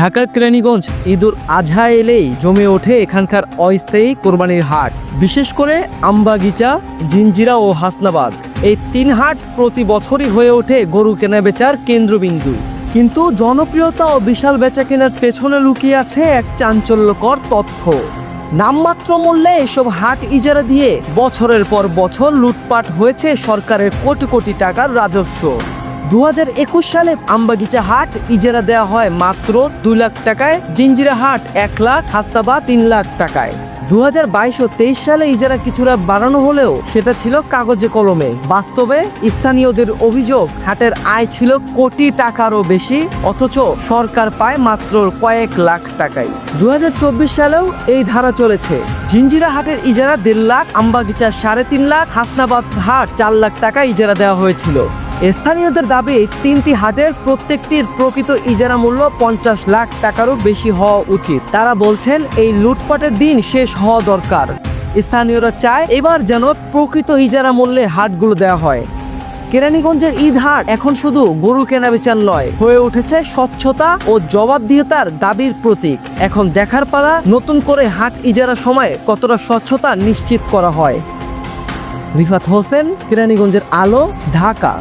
ঢাকার কেরানীগঞ্জ ঈদুল আজহা এলেই জমে ওঠে এখানকার অস্থায়ী কোরবানির হাট। বিশেষ করে আমবাগিচা, জিঞ্জিরা ও হাসনাবাদ, এই তিন হাট প্রতি বছরই হয়ে ওঠে গরু কেনা বেচার কেন্দ্রবিন্দু। কিন্তু জনপ্রিয়তা ও বিশাল বেচা কেনার পেছনে লুকিয়ে আছে এক চাঞ্চল্যকর তথ্য। নামমাত্র মূল্যে এসব হাট ইজারা দিয়ে বছরের পর বছর লুটপাট হয়েছে সরকারের কোটি কোটি টাকার রাজস্ব। 2021 সালে আমবাগিচা হাট ইজারা দেওয়া হয় মাত্র 2 লাখ টাকায়, জিঞ্জিরা হাট 1 লাখ, হাসনাবাদ 3 লাখ টাকায়। 2022 ও 23 সালে ইজারা কিছুটা বাড়ানো হলেও সেটা ছিল কাগজে কলমে। বাস্তবে স্থানীয়দের অভিযোগ, হাটের আয় ছিল কোটি টাকারও বেশি, অথচ সরকার পায় মাত্র কয়েক লাখ টাকায়। 2024 সালেও এই ধারা চলেছে। জিঞ্জিরা হাটের ইজারা 1.5 লাখ, আমবাগিচা 3.5 লাখ, হাসনাবাদ হাট 4 লাখ টাকা ইজারা দেওয়া হয়েছিল। স্থানীয়দের দাবি, তিনটি হাটের প্রত্যেকটির প্রকৃত ইজারা মূল্য 50 লাখ টাকারও বেশি হওয়া উচিত। তারা বলছেন এই লুটপাটের দিন শেষ হওয়া দরকার। স্থানীয়রা চায় এবার যেন প্রকৃত ইজারা মূল্যে হাটগুলো দেওয়া হয়। কেরানীগঞ্জের ঈদ হাট এখন শুধু গরু কেনা বেচার নয়, হয়ে উঠেছে স্বচ্ছতা ও জবাবদিহিতার দাবির প্রতীক। এখন দেখার পালা, নতুন করে হাট ইজারার সময় কতটা স্বচ্ছতা নিশ্চিত করা হয়। রিফাত হোসেন, কেরানীগঞ্জের আলো, ঢাকা।